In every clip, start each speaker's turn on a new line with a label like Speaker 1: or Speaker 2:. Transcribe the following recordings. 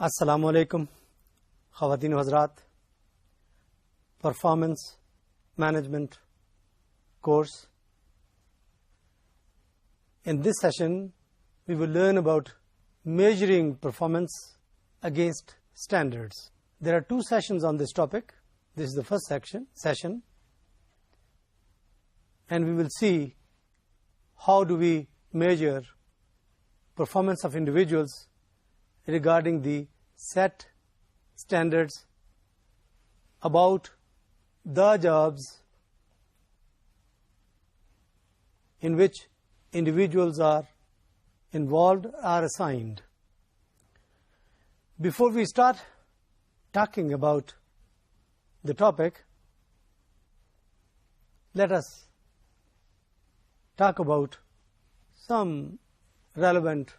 Speaker 1: अस्सलामु अलैकुम ख़वातीन व हज़रात performance management course. In this session we will learn about measuring performance against standards. There are two sessions on this topic. This is the first session and we will see how do we measure performance of individuals regarding the set standards about the jobs in which individuals are involved or assigned. Before we start talking about the topic, let us talk about some relevant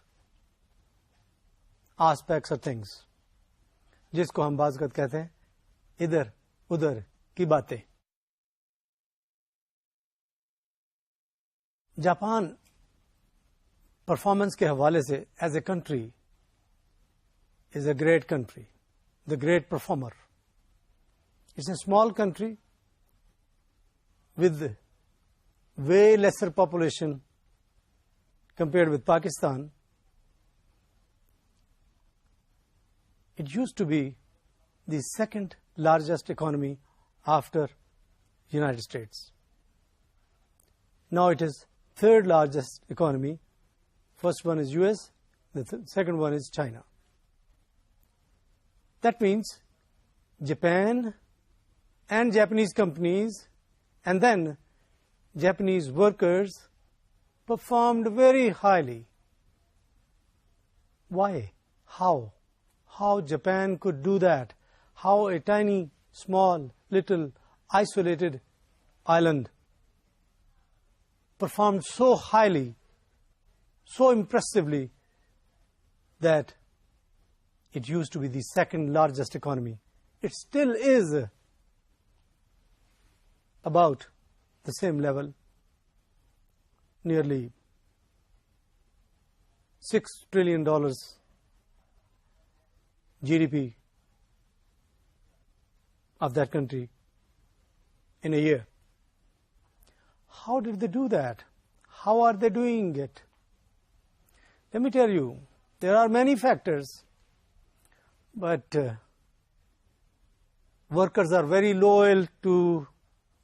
Speaker 1: aspects or things जिसको हम बाज़ कहते हैं इधर उधर की बातें. Japan performance के हवाले से as a country is a great country, the great performer. It's a small country with way lesser population compared with Pakistan. It used to be the second largest economy after United States. Now it is third largest economy. First one is US, the second one is China. That means Japan and Japanese companies and then Japanese workers performed very highly. Why? How? How Japan could do that? How a tiny, small, little, isolated island performed so highly, so impressively that it used to be the second largest economy. It still is about the same level, nearly $6 trillion GDP of that country in a year. How did they do that? How are they doing it? Let me tell you, there are many factors, but workers are very loyal to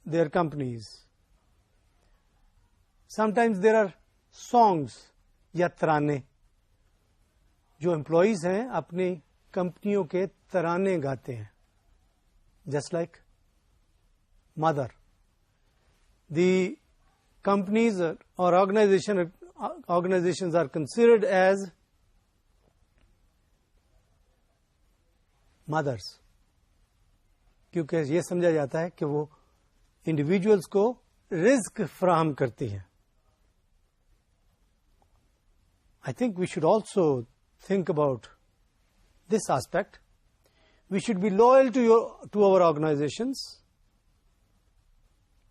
Speaker 1: their companies. Sometimes there are songs या तराने जो employees हैं अपनी कंपनियों के तराने गाते हैं. Just like mother. The companies or organizations are considered as mothers क्योंकि ये समझा जाता है कि वो individuals को रिस्क फराहम करती हैं. I think we should also think about this aspect. We should be loyal to our organizations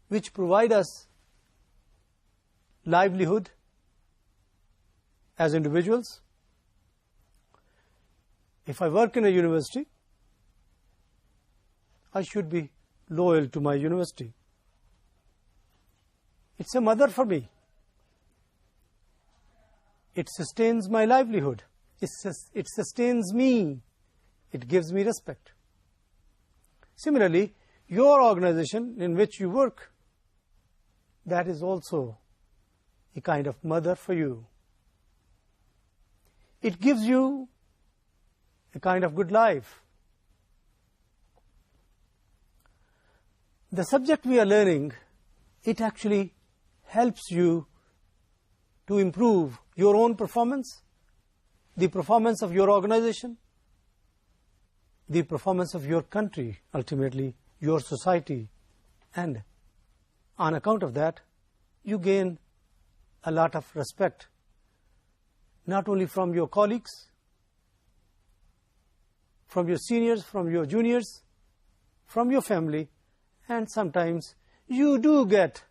Speaker 1: which provide us livelihood as individuals. If I work in a university, I should be loyal to my university. It's a mother for me. It sustains my livelihood. It sustains me. It gives me respect. Similarly, your organization in which you work, that is also a kind of mother for you. It gives you a kind of good life. The subject we are learning, it actually helps you to improve your own performance, the performance of your organization, the performance of your country, ultimately your society, and on account of that, you gain a lot of respect, not only from your colleagues, from your seniors, from your juniors, from your family, and sometimes you do get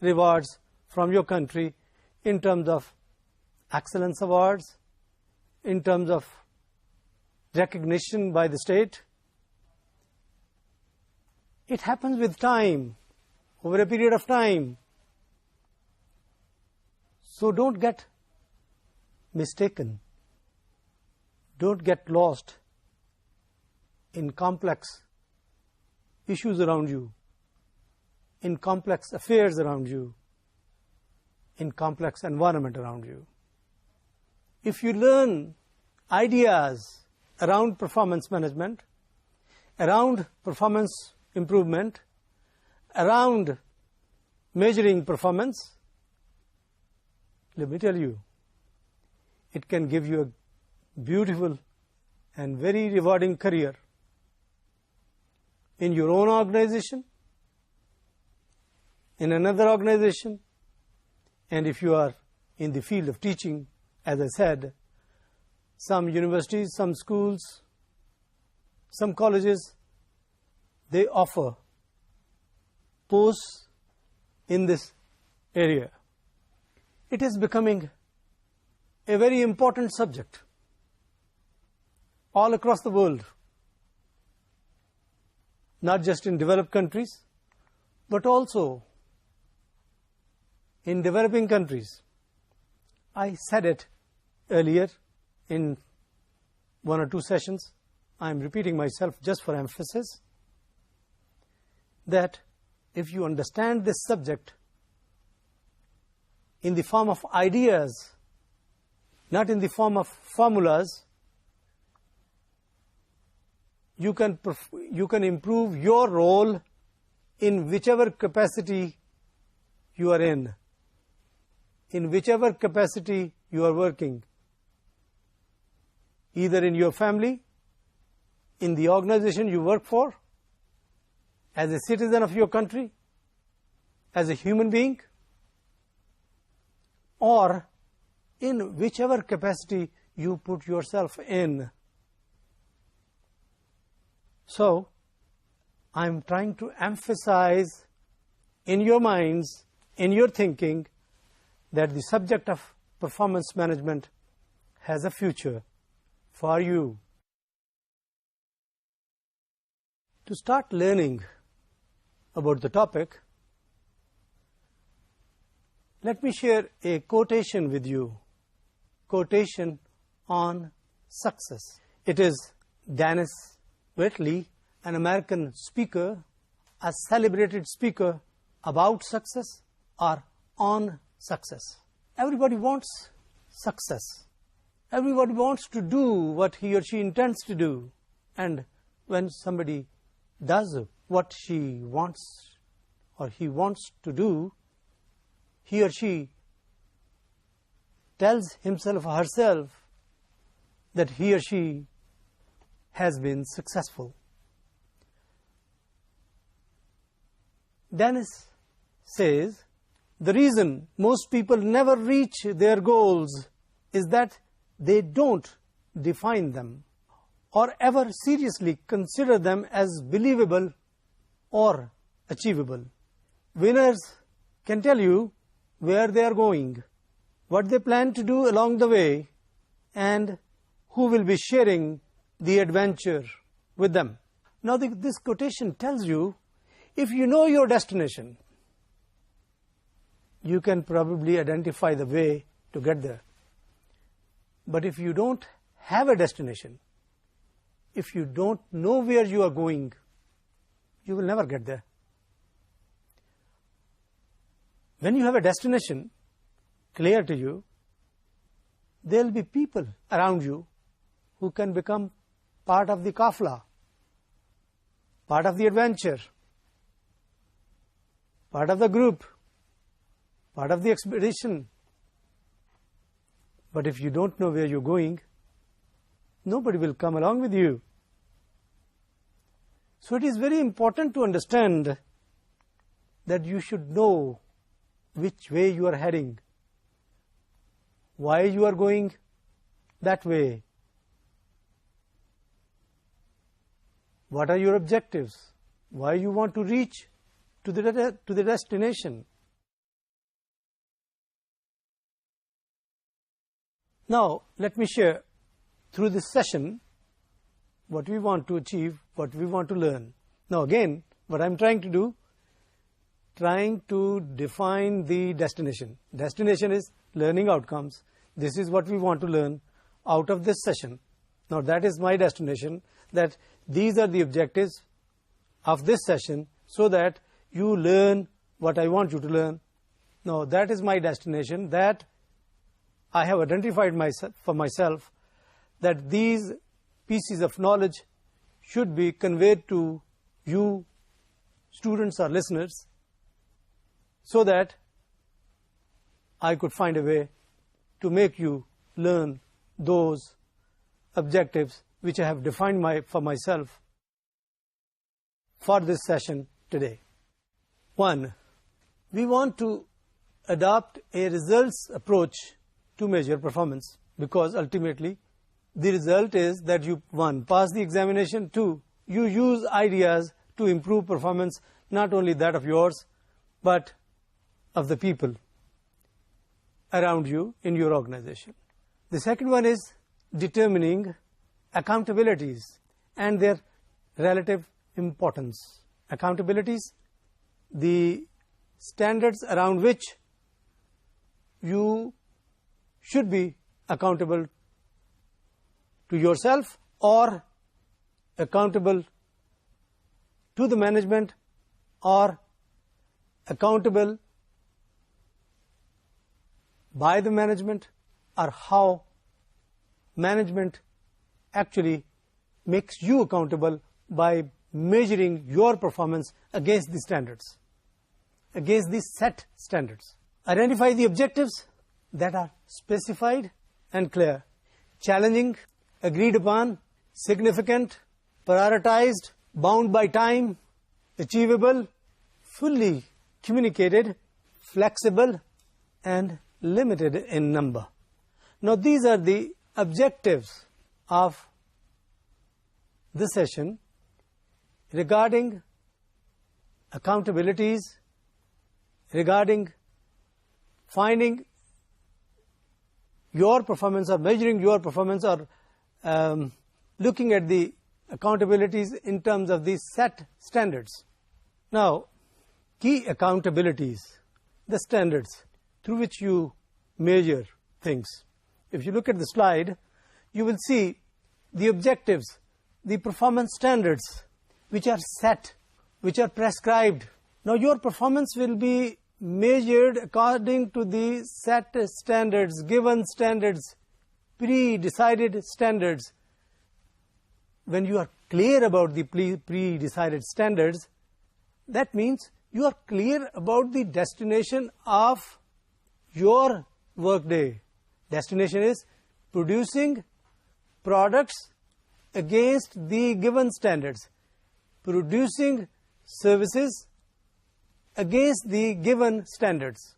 Speaker 1: rewards from your country in terms of excellence awards, in terms of recognition by the state. It happens with time, over a period of time. So don't get mistaken. Don't get lost in complex issues around you, in complex affairs around you, in complex environment around you. If you learn ideas around performance management, around performance improvement, around measuring performance, let me tell you, it can give you a beautiful and very rewarding career in your own organization, in another organization, and if you are in the field of teaching, as I said, some universities, some schools, some colleges, they offer posts in this area. It is becoming a very important subject all across the world, not just in developed countries, but also in developing countries. I said it earlier in one or two sessions. I am repeating myself just for emphasis, that if you understand this subject in the form of ideas, not in the form of formulas, you can improve your role in whichever capacity you are in whichever capacity you are working, either in your family, in the organization you work for, as a citizen of your country, as a human being, or in whichever capacity you put yourself in. So, I'm trying to emphasize in your minds, in your thinking, that the subject of performance management has a future for you. To start learning about the topic, let me share a quotation with you. Quotation on success. It is Dennis Whitley, an American speaker, a celebrated speaker about success or on success. Everybody wants success. Everybody wants to do what he or she intends to do. And when somebody does what she wants or he wants to do, he or she tells himself or herself that he or she has been successful. Dennis says, the reason most people never reach their goals is that they don't define them or ever seriously consider them as believable or achievable. Winners can tell you where they are going, what they plan to do along the way, and who will be sharing the adventure with them. Now, this quotation tells you, if you know your destination, you can probably identify the way to get there. But if you don't have a destination, if you don't know where you are going, you will never get there. When you have a destination clear to you, there will be people around you who can become part of the kafla, part of the adventure, part of the group, part of the expedition, But if you don't know where you're going, nobody will come along with you. So it is very important to understand that you should know which way you are heading, why you are going that way, what are your objectives, why you want to reach to the destination. Now, let me share through this session what we want to achieve, what we want to learn. Now, again, what I'm trying to do, trying to define the destination. Destination is learning outcomes. This is what we want to learn out of this session. Now, that is my destination, that these are the objectives of this session so that you learn what I want you to learn. Now, that is my destination, that I have identified for myself that these pieces of knowledge should be conveyed to you, students or listeners, so that I could find a way to make you learn those objectives which I have defined for myself for this session today. 1. We want to adopt a results approach to measure performance, because ultimately the result is that you, 1, pass the examination, 2, you use ideas to improve performance, not only that of yours, but of the people around you in your organization. The second one is determining accountabilities and their relative importance. Accountabilities, the standards around which you should be accountable to yourself or accountable to the management or accountable by the management, or how management actually makes you accountable by measuring your performance against the standards, against the set standards. Identify the objectives that are specified and clear, challenging, agreed upon, significant, prioritized, bound by time, achievable, fully communicated, flexible, and limited in number. Now, these are the objectives of this session regarding accountabilities, regarding finding your performance or measuring your performance, or looking at the accountabilities in terms of the set standards. Now, key accountabilities, the standards through which you measure things. If you look at the slide, you will see the objectives, the performance standards which are set, which are prescribed. Now, your performance will be measured according to the set standards, given standards, pre-decided standards. When you are clear about the pre-decided standards, that means you are clear about the destination of your workday. Destination is producing products against the given standards, producing services against the given standards.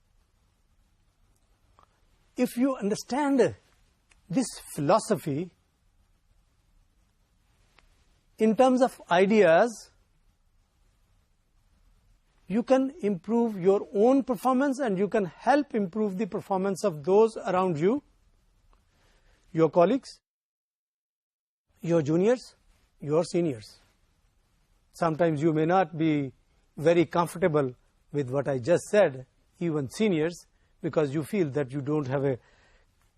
Speaker 1: If you understand this philosophy in terms of ideas, you can improve your own performance and you can help improve the performance of those around you, your colleagues, your juniors, your seniors. Sometimes you may not be very comfortable with what I just said, even seniors, because you feel that you don't have a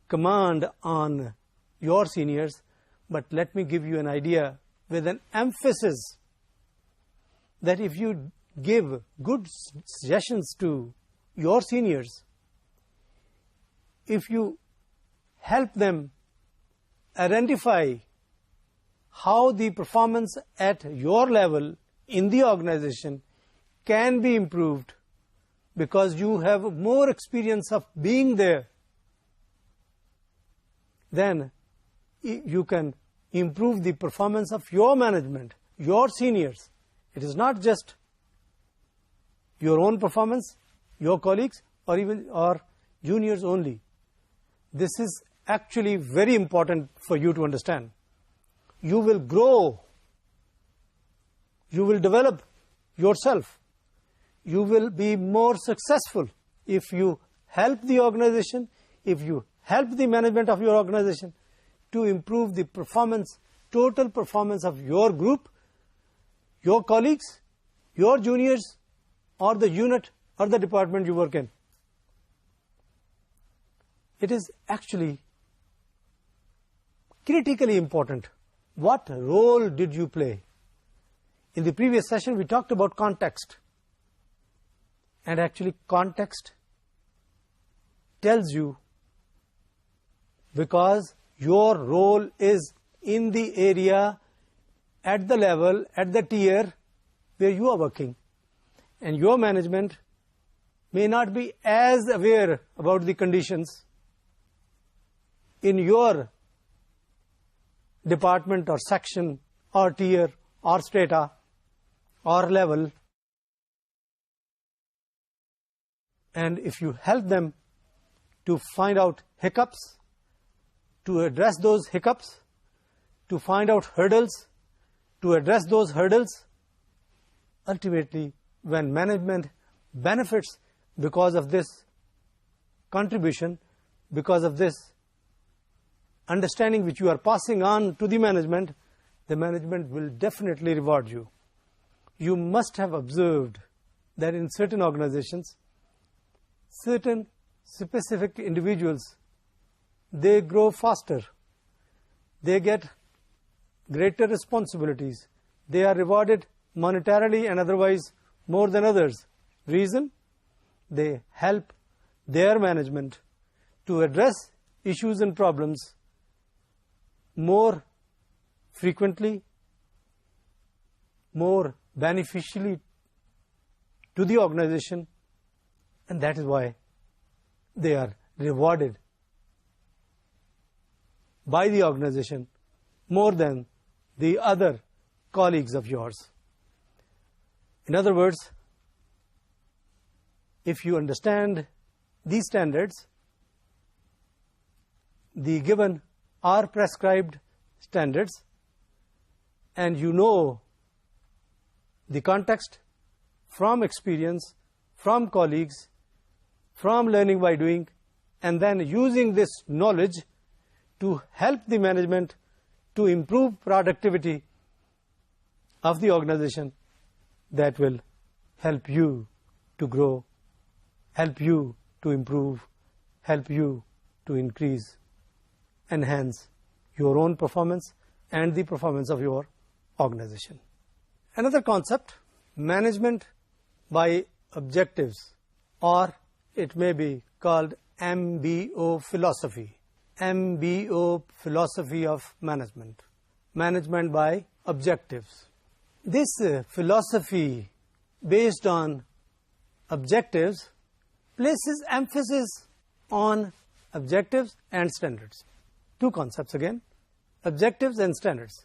Speaker 1: command on your seniors. But let me give you an idea with an emphasis that if you give good suggestions to your seniors, if you help them identify how the performance at your level in the organization can be improved because you have more experience of being there, then you can improve the performance of your management, your seniors. It is not just your own performance, your colleagues, or even or juniors only. This is actually very important for you to understand. You will grow, you will develop yourself, you will be more successful if you help the organization, if you help the management of your organization to improve the performance, total performance of your group, your colleagues, your juniors, or the unit or the department you work in. It is actually critically important. What role did you play? In the previous session, we talked about context. And actually, context tells you, because your role is in the area, at the level, at the tier where you are working. And your management may not be as aware about the conditions in your department or section or tier or strata or level. And if you help them to find out hiccups, to address those hiccups, to find out hurdles, to address those hurdles, ultimately, when management benefits because of this contribution, because of this understanding which you are passing on to the management will definitely reward you. You must have observed that in certain organizations, certain specific individuals, they grow faster, they get greater responsibilities, they are rewarded monetarily and otherwise more than others. Reason? They help their management to address issues and problems more frequently, more beneficially to the organization, and that is why they are rewarded by the organization more than the other colleagues of yours. In other words, if you understand these standards, the given are prescribed standards, and you know the context from experience, from colleagues, from learning by doing, and then using this knowledge to help the management to improve productivity of the organization, that will help you to grow, help you to improve, help you to increase, enhance your own performance and the performance of your organization. Another concept, management by objectives, or it may be called MBO philosophy. MBO philosophy of management. Management by objectives. This philosophy based on objectives places emphasis on objectives and standards. Two concepts again, objectives and standards.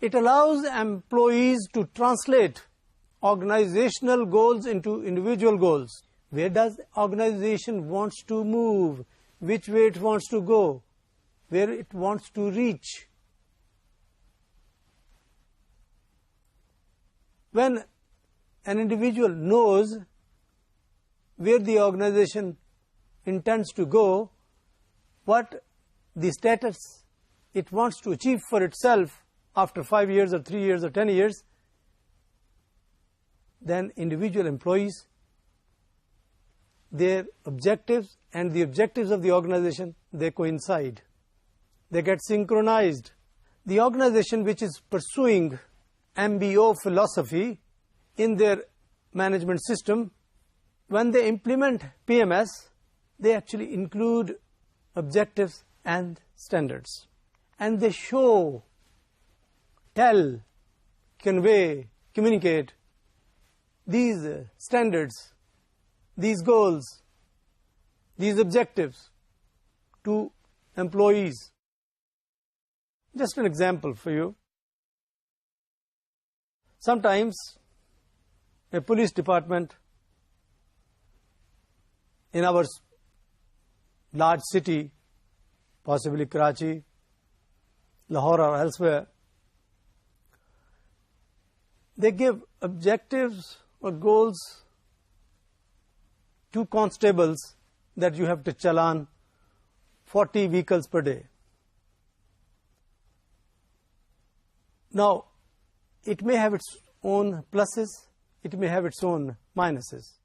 Speaker 1: It allows employees to translate organizational goals into individual goals. Where does the organization wants to move? Which way it wants to go? Where it wants to reach? When an individual knows where the organization intends to go, what the status it wants to achieve for itself after 5 years or 3 years or 10 years, then individual employees, their objectives and the objectives of the organization, they coincide. They get synchronized. The organization which is pursuing MBO philosophy in their management system, when they implement PMS, they actually include objectives and standards. And they show, tell, convey, communicate these standards, these goals, these objectives to employees. Just an example for you. Sometimes a police department in our large city, possibly Karachi, Lahore or elsewhere, they give objectives or goals to constables that you have to challan 40 vehicles per day. Now, it may have its own pluses, it may have its own minuses.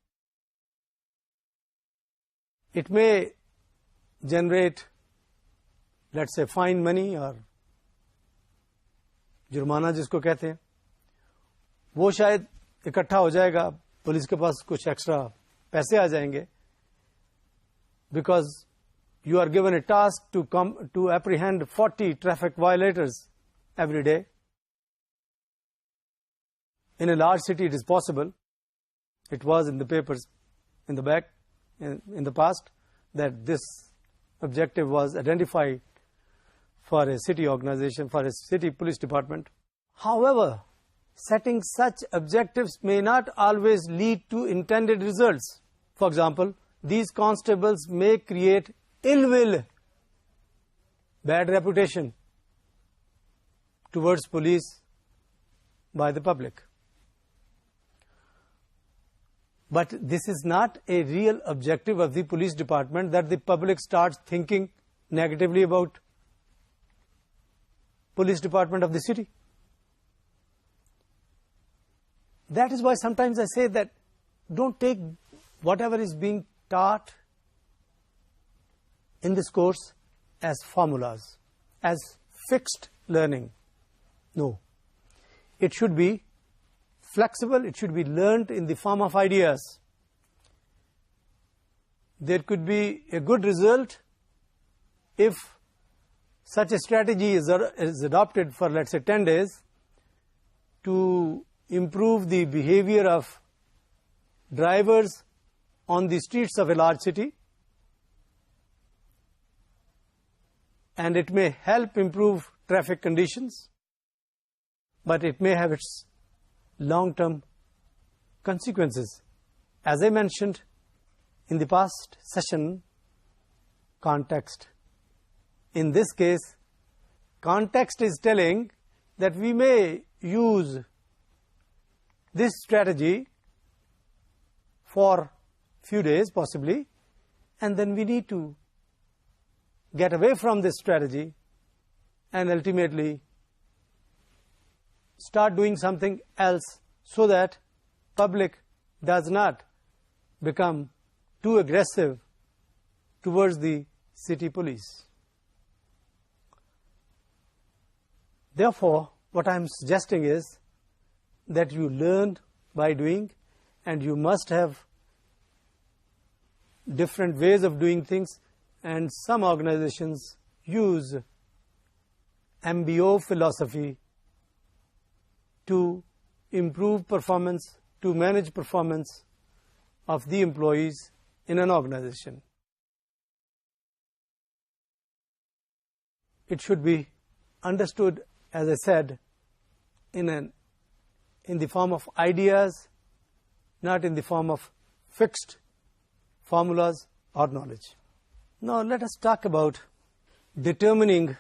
Speaker 1: It may generate, let's say, fine money or जुर्माना जिसको कहते हैं, वो शायद इकट्ठा हो जाएगा, police के पास कुछ एक्स्ट्रा पैसे आ जाएंगे, because you are given a task to apprehend 40 traffic violators every day. In a large city it is possible. It was in the papers in the back in the past that this objective was identified for a city organization, for a city police department. However, setting such objectives may not always lead to intended results. For example, these constables may create ill will, bad reputation towards police by the public. But this is not a real objective of the police department, that the public starts thinking negatively about police department of the city. That is why sometimes I say that don't take whatever is being taught in this course as formulas, as fixed learning. No. It should be flexible, it should be learned in the form of ideas. There could be a good result if such a strategy is adopted for, let's say, 10 days to improve the behavior of drivers on the streets of a large city, and it may help improve traffic conditions, but it may have its long-term consequences. As I mentioned in the past session, context. In this case, context is telling that we may use this strategy for few days possibly, and then we need to get away from this strategy and ultimately start doing something else so that public does not become too aggressive towards the city police. Therefore, what I am suggesting is that you learn by doing, and you must have different ways of doing things, and some organizations use MBO philosophy to improve performance, to manage performance of the employees in an organization. It should be understood, as I said, in the form of ideas, not in the form of fixed formulas or knowledge. Now let us talk about determining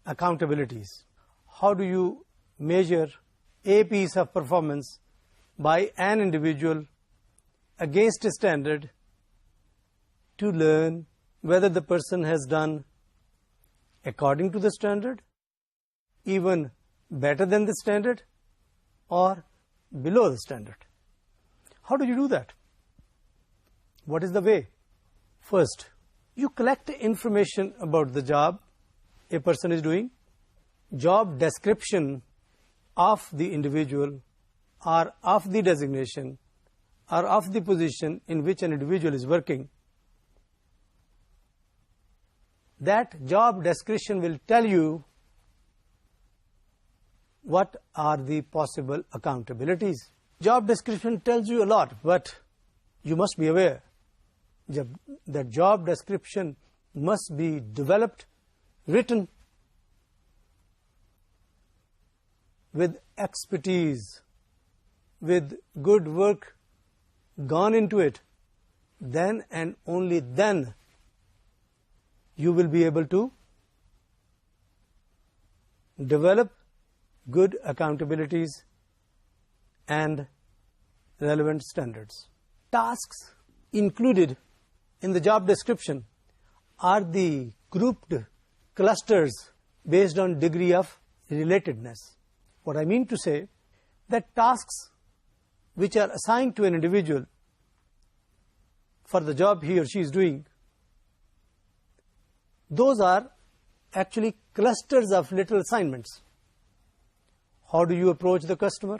Speaker 1: accountabilities. How do you measure a piece of performance by an individual against a standard to learn whether the person has done according to the standard, even better than the standard, or below the standard? How do you do that? What is the way? First, you collect information about the job a person is doing, job description of the individual, or of the designation, or of the position in which an individual is working. That job description will tell you what are the possible accountabilities. Job description tells you a lot, but you must be aware that job description must be developed, written, with expertise, with good work gone into it, then and only then you will be able to develop good accountabilities and relevant standards. Tasks included in the job description are the grouped clusters based on degree of relatedness. What I mean to say, that tasks which are assigned to an individual for the job he or she is doing, those are actually clusters of little assignments. How do you approach the customer?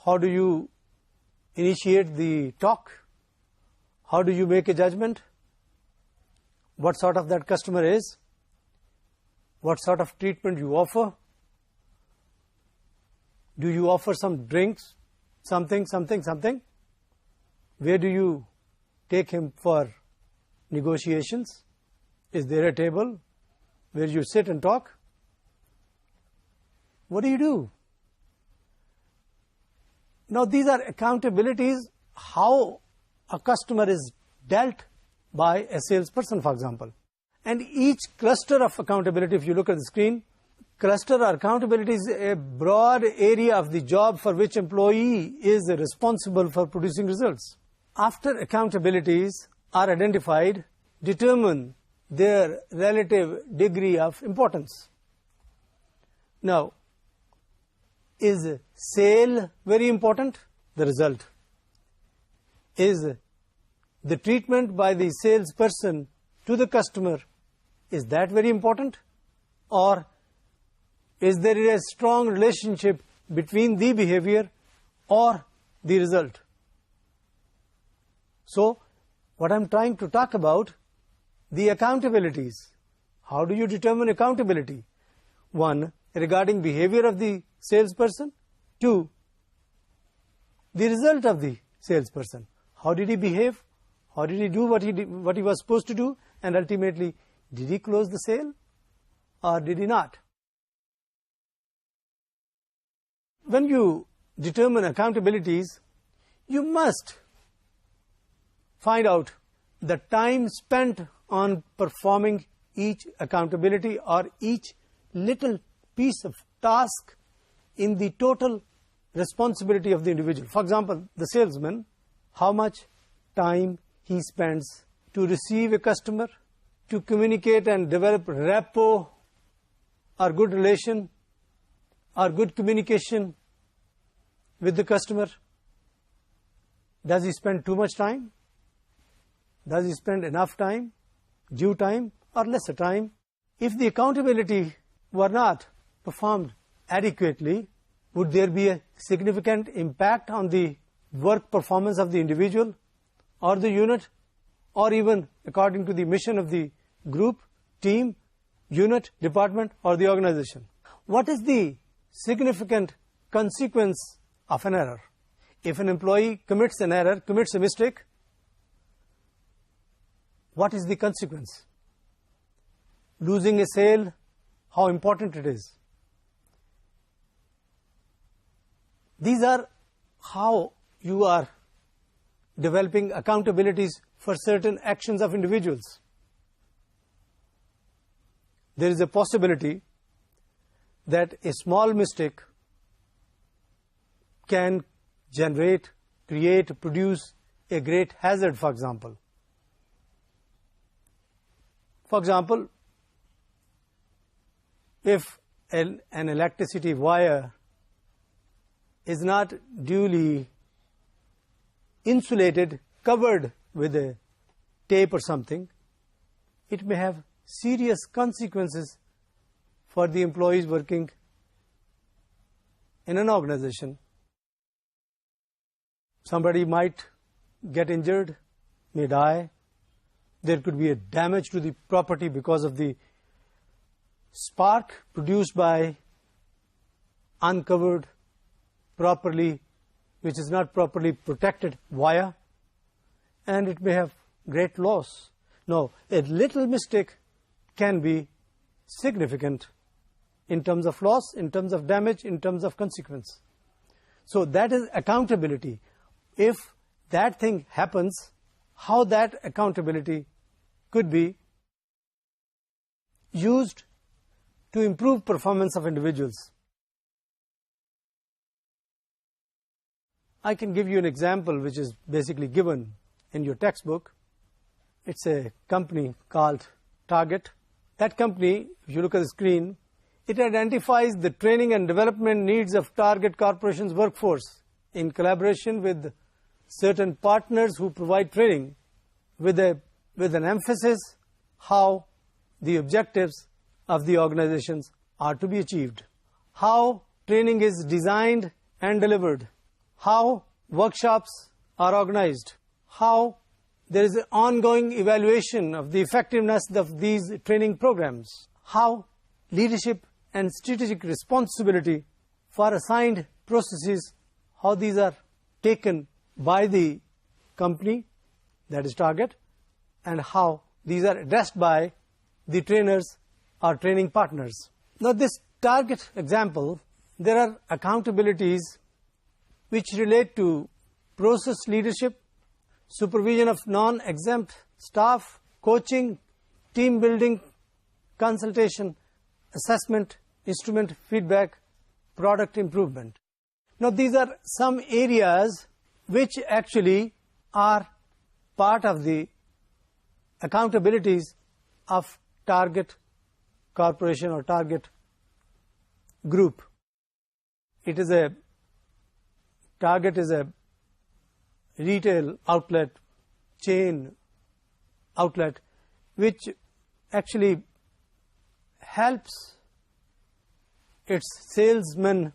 Speaker 1: How do you initiate the talk? How do you make a judgment? What sort of that customer is? What sort of treatment you offer? Do you offer some drinks? Something. Where do you take him for negotiations? Is there a table where you sit and talk? What do? Now, these are accountabilities, how a customer is dealt by a salesperson, for example. And each cluster of accountability, if you look at the screen, cluster or accountability is a broad area of the job for which employee is responsible for producing results. After accountabilities are identified, determine their relative degree of importance. Now, is sale very important? The result. Is the treatment by the salesperson to the customer, is that very important? Or is there a strong relationship between the behavior or the result? So, what I'm trying to talk about, the accountabilities. How do you determine accountability? 1, regarding behavior of the salesperson. 2, the result of the salesperson. How did he behave? How did he do what he was supposed to do? And ultimately, did he close the sale or did he not? When you determine accountabilities, you must find out the time spent on performing each accountability or each little piece of task in the total responsibility of the individual. For example, the salesman, how much time he spends to receive a customer, to communicate and develop rapport or good relation or good communication with the customer. Does he spend too much time? Does he spend enough time, due time, or lesser time? If the accountability were not performed adequately, would there be a significant impact on the work performance of the individual or the unit, or even according to the mission of the group, team, unit, department, or the organization? What is the significant consequence of an error? If an employee commits an error, commits a mistake, what is the consequence? Losing a sale, how important it is. These are how you are developing accountabilities for certain actions of individuals. There is a possibility that a small mistake can generate, create, produce a great hazard, for example. For example, if an electricity wire is not duly insulated, covered with a tape or something, it may have serious consequences for the employees working in an organization. Somebody might get injured, may die. There could be a damage to the property because of the spark produced by uncovered properly, which is not properly protected wire, and it may have great loss. Now, a little mistake can be significant in terms of loss, in terms of damage, in terms of consequence. So that is accountability. If that thing happens, how that accountability could be used to improve performance of individuals. I can give you an example which is basically given in your textbook. It's a company called Target. That company, if you look at the screen, it identifies the training and development needs of Target Corporation's workforce in collaboration with certain partners who provide training with an emphasis how the objectives of the organizations are to be achieved, how training is designed and delivered, how workshops are organized, how there is an ongoing evaluation of the effectiveness of these training programs, how leadership and strategic responsibility for assigned processes, how these are taken by the company, that is Target, and how these are addressed by the trainers or training partners. Now this Target example, there are accountabilities which relate to process leadership, supervision of non-exempt staff, coaching, team building, consultation, assessment, instrument feedback, product improvement. Now these are some areas which actually are part of the accountabilities of Target Corporation or Target Group. Target is a retail outlet, chain outlet, which actually helps its salespersons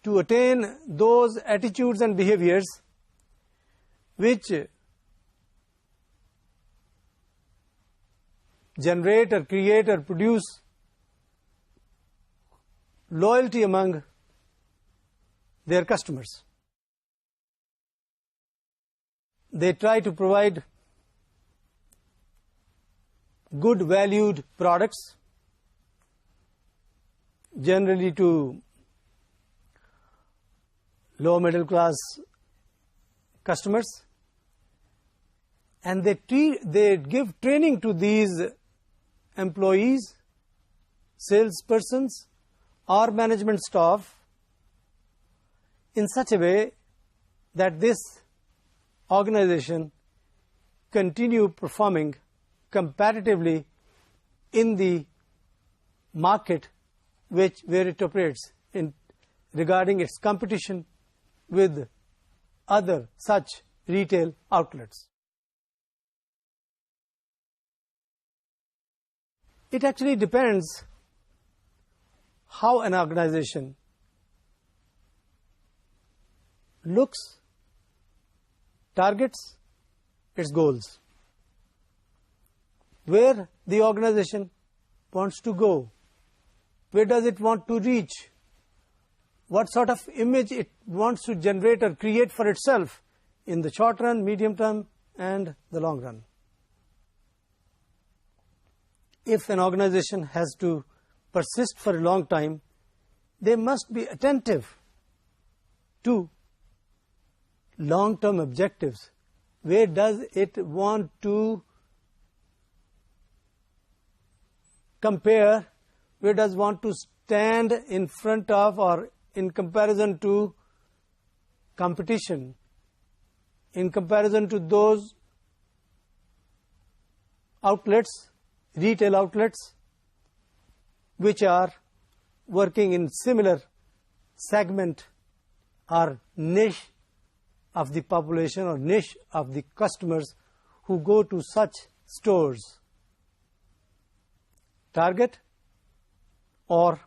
Speaker 1: to attain those attitudes and behaviors which generate or create or produce loyalty among their customers. They try to provide good valued products, generally to low middle class customers, and they give training to these employees, salespersons or management staff in such a way that this organization continue performing competitively in the market where it operates in regarding its competition with other such retail outlets. It actually depends how an organization targets its goals, where the organization wants to go, where does it want to reach, what sort of image it wants to generate or create for itself in the short run, medium term, and the long run. If an organization has to persist for a long time, they must be attentive to long-term objectives. Where does it want to compare? Where does it want to stand in front of or in comparison to competition, in comparison to those outlets, retail outlets, which are working in similar segment or niche of the population or niche of the customers who go to such stores, Target or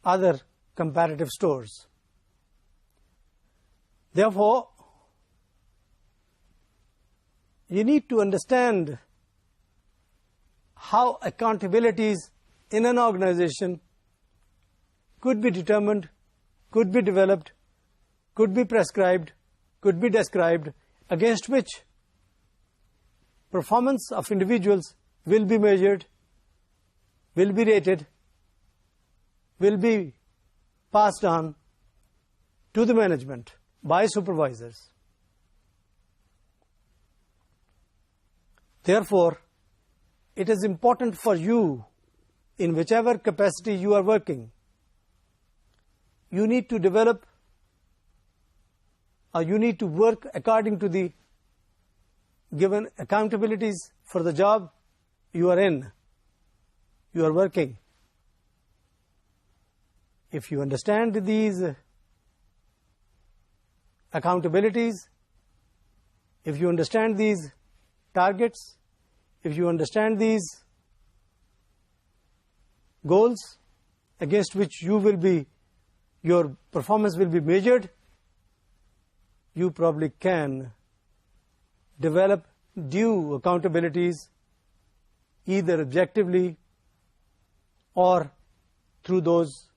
Speaker 1: other comparative stores. Therefore, you need to understand how accountabilities in an organization could be determined, could be developed, could be prescribed, could be described, against which performance of individuals will be measured, will be rated, will be passed on to the management by supervisors. Therefore, it is important for you, in whichever capacity you are working, you need to develop, or you need to work according to the given accountabilities for the job you are in, you are working. If you understand these accountabilities, if you understand these targets, if you understand these goals against which your performance will be measured, you probably can develop due accountabilities either objectively or through those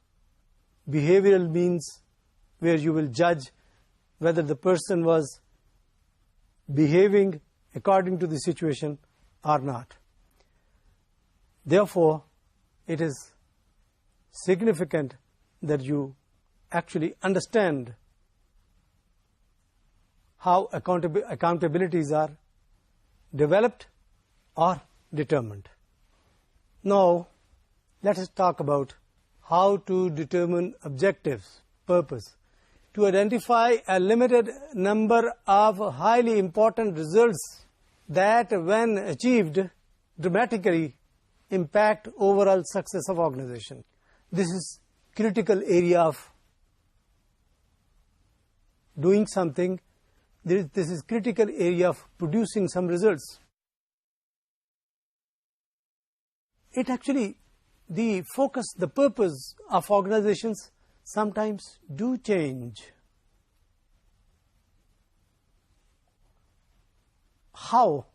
Speaker 1: behavioral means where you will judge whether the person was behaving according to the situation or not. Therefore, it is significant that you actually understand how accountabilities are developed or determined. Now, let us talk about how to determine objectives, purpose, to identify a limited number of highly important results that, when achieved, dramatically impact overall success of organization. This is critical area of doing something. This is critical area of producing some results. It actually, the focus, the purpose of organizations sometimes do change. How?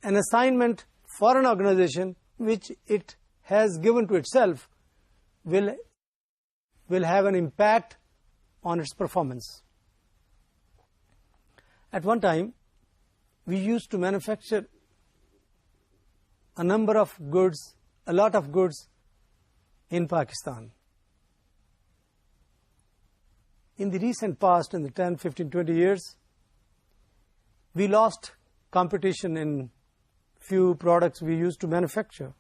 Speaker 1: An assignment for an organization which it has given to itself will have an impact on its performance. At one time, we used to manufacture a number of goods, a lot of goods in Pakistan. In the recent past, in the 10, 15, 20 years, we lost competition in few products we used to manufacture,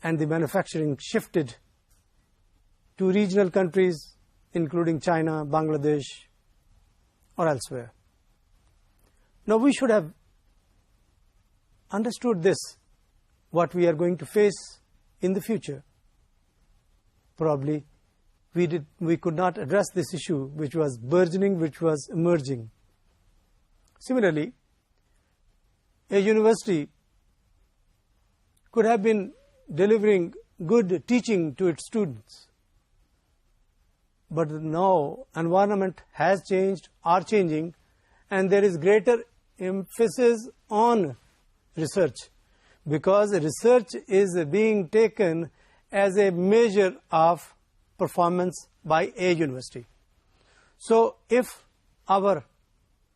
Speaker 1: and the manufacturing shifted to regional countries including China, Bangladesh, or elsewhere. Now, we should have understood this, what we are going to face in the future. Probably we could not address this issue which was burgeoning, which was emerging. Similarly, a university could have been delivering good teaching to its students, but now environment has changed, are changing, and there is greater emphasis on research, because research is being taken as a measure of performance by a university. So if our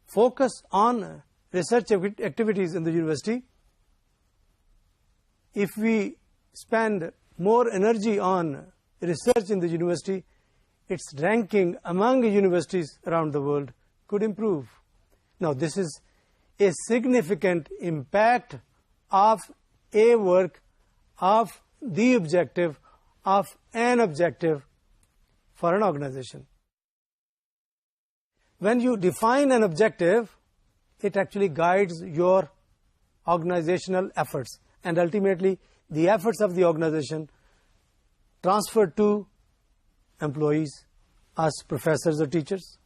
Speaker 1: focus on research activities in the university, if we spend more energy on research in the university, its ranking among universities around the world could improve. Now, this is a significant impact of a work, of the objective, of an objective for an organization. When you define an objective, it actually guides your organizational efforts, and ultimately the efforts of the organization transferred to employees, as professors or teachers.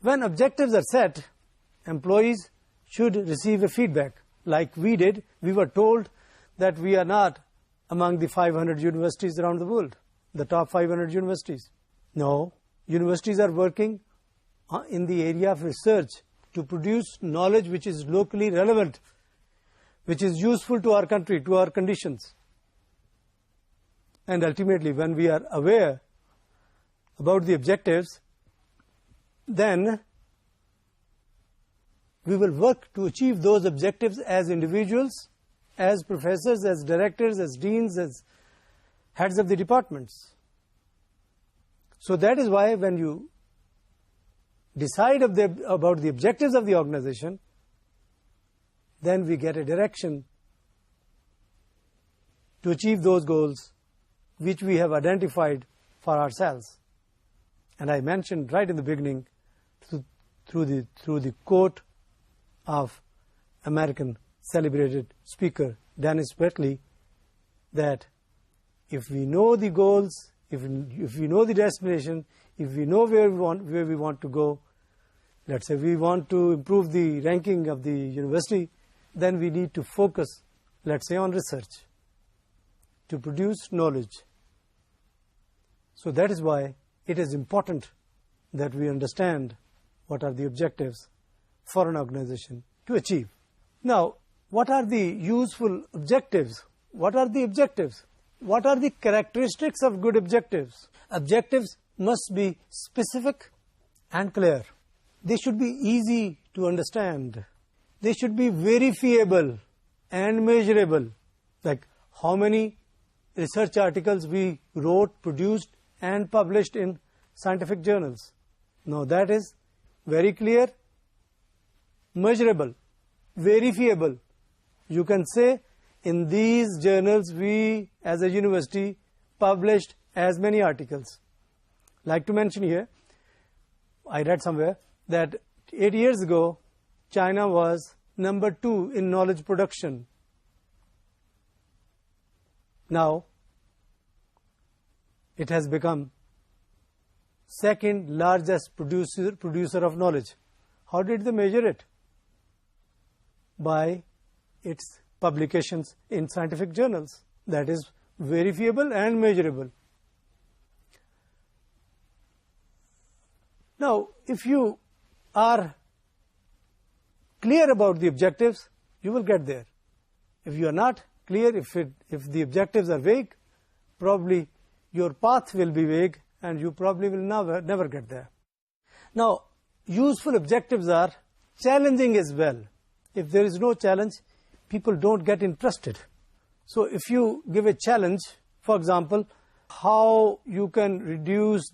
Speaker 1: When objectives are set, employees should receive a feedback. Like we did, we were told that we are not among the 500 universities around the world, the top 500 universities. No, universities are working in the area of research to produce knowledge which is locally relevant, which is useful to our country, to our conditions. And ultimately, when we are aware about the objectives, then we will work to achieve those objectives as individuals, as professors, as directors, as deans, as heads of the departments. So that is why when you decide about the objectives of the organization, then we get a direction to achieve those goals which we have identified for ourselves. And I mentioned right in the beginning through the quote of American celebrated speaker Dennis Berkeley, that if we know the goals, if we know the destination, if we know where we want to go, let's say we want to improve the ranking of the university, then we need to focus, let's say, on research to produce knowledge. So that is why it is important that we understand what are the objectives for an organization to achieve. Now, what are the useful objectives? What are the objectives? What are the characteristics of good objectives? Objectives must be specific and clear. They should be easy to understand. They should be verifiable and measurable, like how many research articles we wrote, produced, and published in scientific journals. Now that is very clear, measurable, verifiable. You can say, in these journals we as a university published as many articles. Like to mention here, I read somewhere that 8 years ago China was number 2 in knowledge production. Now it has become second largest producer of knowledge. How did they measure it? By its publications in scientific journals. That is verifiable and measurable. Now, if you are clear about the objectives, you will get there. If you are not clear, if the objectives are vague, probably your path will be vague and you probably will never get there. Now, useful objectives are challenging as well. If there is no challenge, people don't get interested. So if you give a challenge, for example, how you can reduce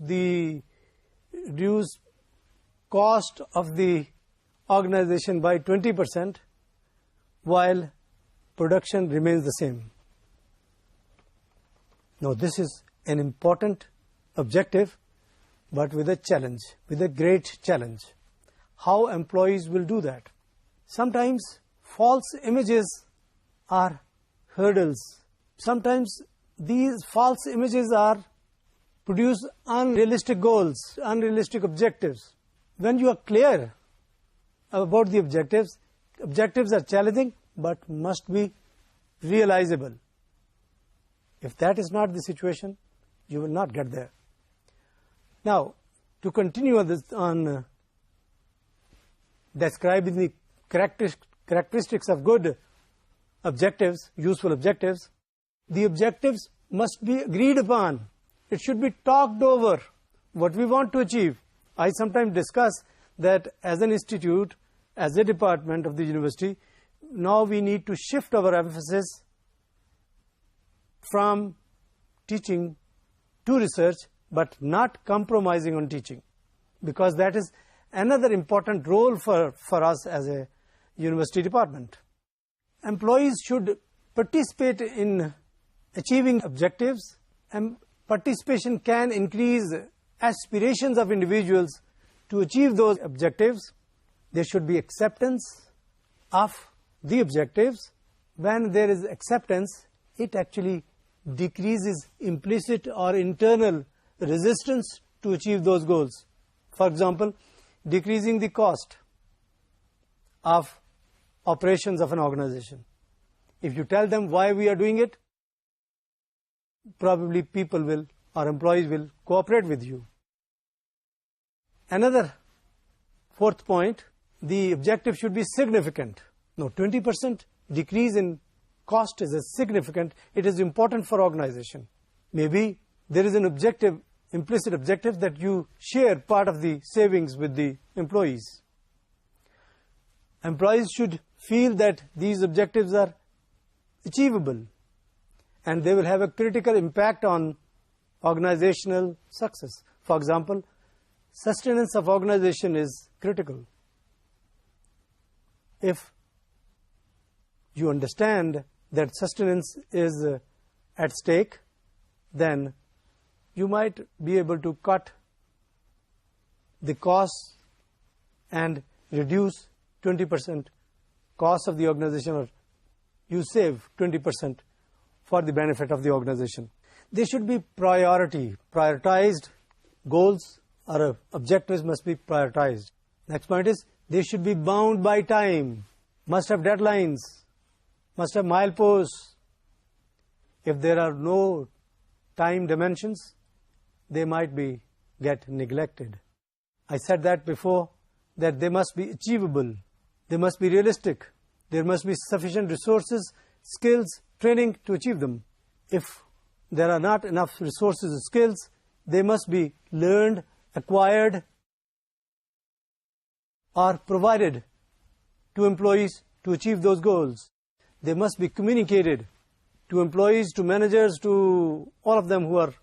Speaker 1: cost of the organization by 20% while production remains the same. Now this is an important objective, but with a challenge, with a great challenge. How employees will do that? Sometimes false images are hurdles. Sometimes these false images produce unrealistic goals, unrealistic objectives. When you are clear about the objectives, objectives are challenging but must be realizable. If that is not the situation, you will not get there. Now, to continue on describing the characteristics of good objectives, useful objectives, the objectives must be agreed upon. It should be talked over, what we want to achieve. I sometimes discuss that as an institute, as a department of the university, now we need to shift our emphasis from teaching to research, but not compromising on teaching, because that is another important role for us as a university department. Employees should participate in achieving objectives, and participation can increase aspirations of individuals to achieve those objectives. There should be acceptance of the objectives. When there is acceptance, it actually decreases implicit or internal resistance to achieve those goals. For example, decreasing the cost of operations of an organization. If you tell them why we are doing it, probably people will, or employees will, cooperate with you. Another fourth point, the objective should be significant. Now, 20% decrease in cost is significant. It is important for organization. Maybe there is an objective, implicit objective, that you share part of the savings with the employees. Employees should feel that these objectives are achievable and they will have a critical impact on organizational success. For example, sustenance of organization is critical. If you understand that sustenance is at stake, then you might be able to cut the costs and reduce 20% cost of the organization, or you save 20% for the benefit of the organization. There should be prioritized goals or objectives must be prioritized. Next point is they should be bound by time, must have deadlines, must have mileposts. If there are no time dimensions, they might get neglected. I said that before, that they must be achievable, they must be realistic, there must be sufficient resources, skills, training to achieve them. If there are not enough resources or skills, they must be learned, acquired, or provided to employees to achieve those goals. They must be communicated to employees, to managers, to all of them who are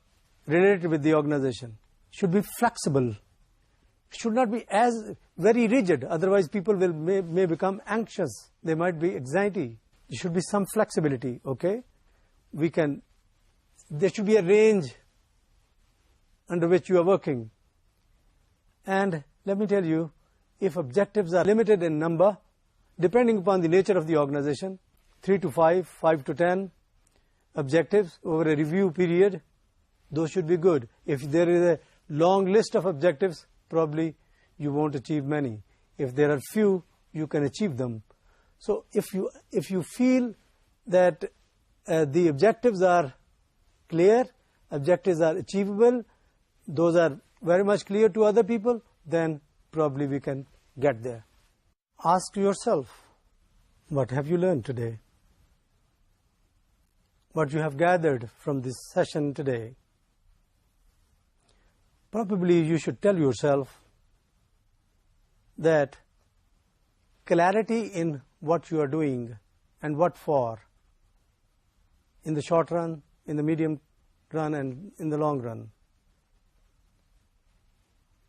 Speaker 1: related with the organization. Should be flexible. Should not be as very rigid, otherwise people may become anxious. There might be anxiety. There should be some flexibility, okay? There should be a range under which you are working. And let me tell you, if objectives are limited in number, depending upon the nature of the organization, 3 to 5, 5 to 10 objectives over a review period, those should be good. If there is a long list of objectives, probably you won't achieve many. If there are few, you can achieve them. So if you feel that the objectives are clear, objectives are achievable, those are very much clear to other people, then probably we can get there. Ask yourself, what have you learned today? What you have gathered from this session today? Probably you should tell yourself that clarity in what you are doing and what for, in the short run, in the medium run, and in the long run.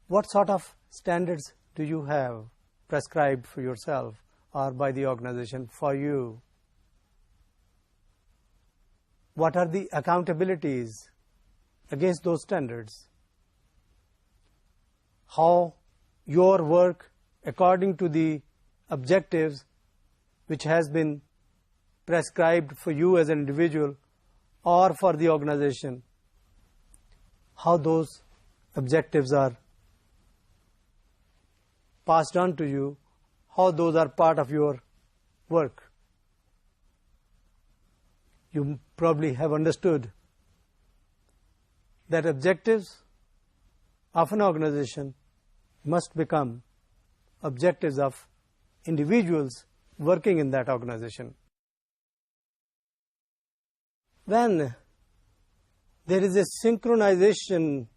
Speaker 1: What sort of standards do you have prescribed for yourself or by the organization for you? What are the accountabilities against those standards? How your work according to the objectives which has been prescribed for you as an individual or for the organization, how those objectives are passed on to you, how those are part of your work. You probably have understood that objectives of an organization must become objectives of individuals working in that organization. When there is a synchronization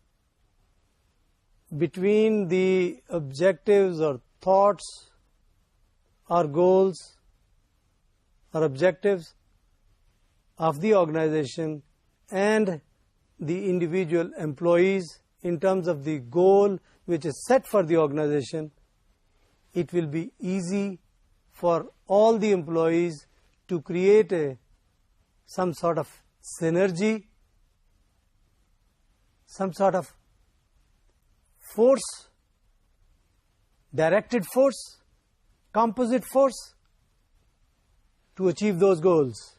Speaker 1: between the objectives or thoughts or goals or objectives of the organization and the individual employees in terms of the goal which is set for the organization, it will be easy for all the employees to create some sort of synergy, some sort of force, directed force, composite force to achieve those goals.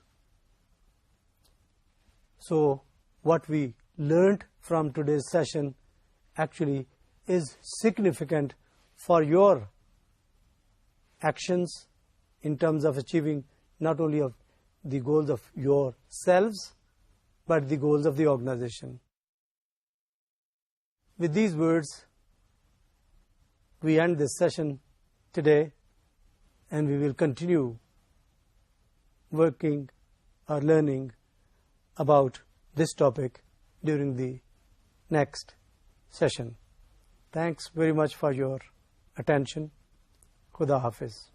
Speaker 1: So what we learned from today's session actually is significant for your actions in terms of achieving not only of the goals of yourselves, but the goals of the organization. With these words, we end this session today, and we will continue working or learning about this topic during the next session. Thanks very much for your attention. Khuda Hafiz.